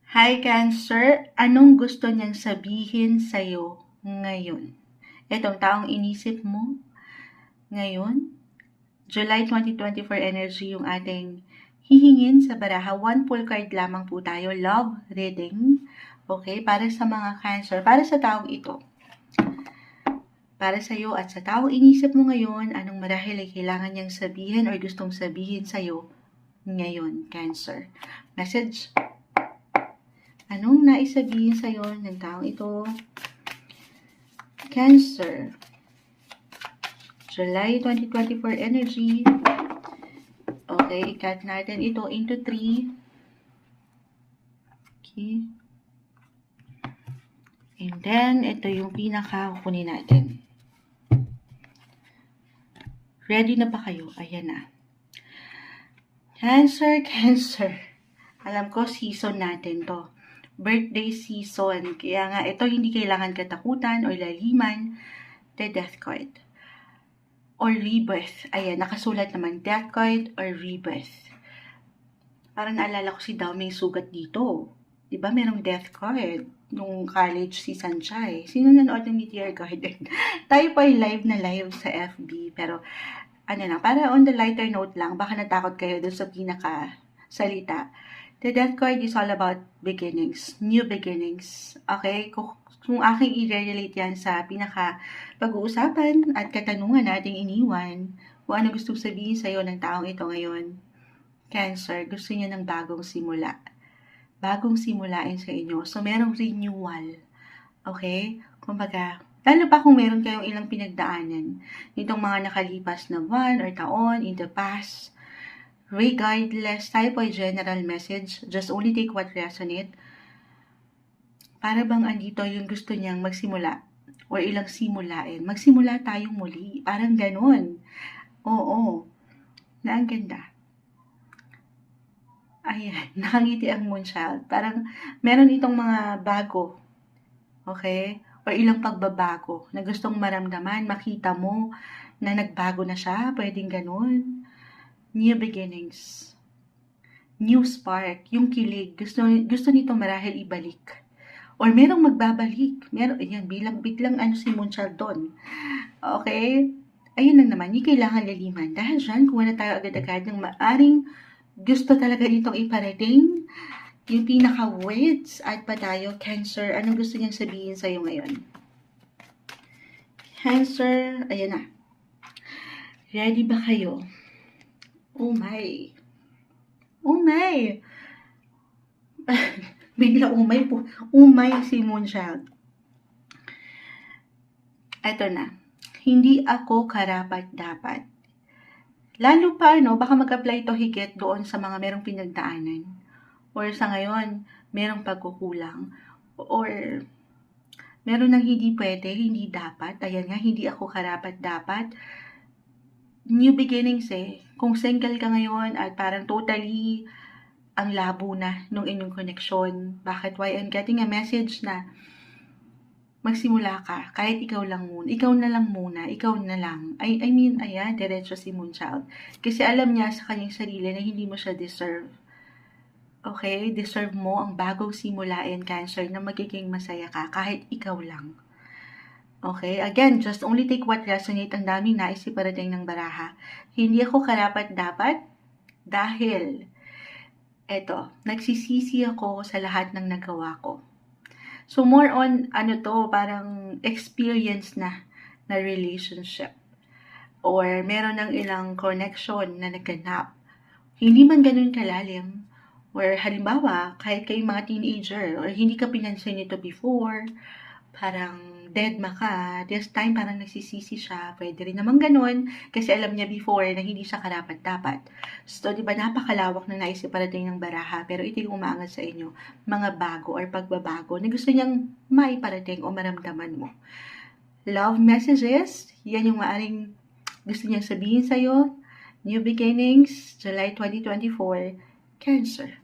Hi Cancer, anong gusto niyang sabihin sa'yo ngayon? Itong taong inisip mo ngayon, July 2024 energy yung ating hihingin sa baraha. One full card lamang po tayo, love reading. Okay, para sa mga Cancer, para sa taong ito. Para sa iyo at sa taong inisip mo ngayon, anong marahil ay kailangan niyang sabihin or gustong sabihin sa'yo ngayon, Cancer. Message. Anong nais sabihin sa'yo ng taong ito? Cancer. July 2024 energy. Okay, i-cut natin ito into 3. Okay. And then, ito yung pinaka-kunin natin. Ready na ba kayo? Ayan na. Cancer, Cancer. Alam ko, season natin to. Birthday season. Kaya nga, ito hindi kailangan katakutan o laliman. The Death card. Or rebirth. Ayan, nakasulat naman. Death card or rebirth. Parang naalala ko si Daming Sugat dito. Diba merong death card? Nung college si Sanchay. Sino nanood ng Meteor Garden? Tayo po ay live na live sa FB. Pero, ano lang, para on the lighter note lang, baka natakot kayo dun sa pinaka-salita. The Death card is all about beginnings, new beginnings. Okay? Kung aking i-relate yan sa pinaka-pag-uusapan at katanungan nating iniwan, kung ano gusto sabihin sa'yo ng taong ito ngayon, Cancer, gusto niya ng bagong simula. Bagong simulain sa inyo. So, merong renewal. Okay? Kumbaga, lalo pa kung meron kayong ilang pinagdaanan. Itong mga nakalipas na buwan or taon in the past. Regardless, tayo po ay general message. Just only take what resonate. Para bang andito yung gusto niyang magsimula or ilang simulain. Magsimula tayong muli. Parang ganun. Oo. Na ang ganda. Ayan, nakangiti ang Moonchild. Parang meron itong mga bago. Okay? O ilang pagbabago na gustong maramdaman, makita mo na nagbago na siya. Pwedeng ganun. New beginnings. New spark. Yung kilig. Gusto nito marahil ibalik. Or merong magbabalik. Ayan, biglang si Moonchild doon. Okay? Ayun lang naman, yung kailangan laliman. Dahil dyan, kuha na tayo agad-agad ng maaring gusto talaga itong iparating, yung pinaka-words at pa tayo, Cancer, anong gusto niyang sabihin sa'yo ngayon? Cancer, ayan na. Ready ba kayo? Oh my. Oh my. Bigla umay po. Umay si Moonchild. Ito na. Hindi ako karapat-dapat. Lalo pa, baka mag-apply to higit doon sa mga merong pinagdaanan. Or sa ngayon, merong pagkukulang. Or meron nang hindi pwede, hindi dapat. Ayan nga, hindi ako karapat-dapat. New beginnings Kung single ka ngayon at parang totally ang labo na nung inyong connection. Bakit? Why I'm getting a message na magsimula ka, kahit ikaw lang muna. Ikaw na lang muna. Ikaw na lang. I mean, ayan, diretso si Moonchild. Kasi alam niya sa kanyang sarili na hindi mo siya deserve. Okay? Deserve mo ang bagong simulain, Cancer, na magiging masaya ka, kahit ikaw lang. Okay? Again, just only take what resonate. Ang daming nais iparating ng baraha. Hindi ako karapat-dapat dahil nagsisisi ako sa lahat ng nagawa ko. So, more on, parang experience na relationship. Or, meron ng ilang connection na naganap. Hindi man ganun kalalim. Or, halimbawa, kahit kayong mga teenager, or hindi ka pinansin nito before, parang deadma ka, this time parang nagsisisi siya, pwede rin naman ganun, kasi alam niya before na hindi siya karapat-dapat. So, di ba, napakalawak na nais iparating ng baraha, pero ito yung umaangat sa inyo, mga bago or pagbabago na gusto niyang maiparating o maramdaman mo. Love messages, yan yung maaring gusto niyang sabihin sa'yo. New beginnings, July 2024, Cancer.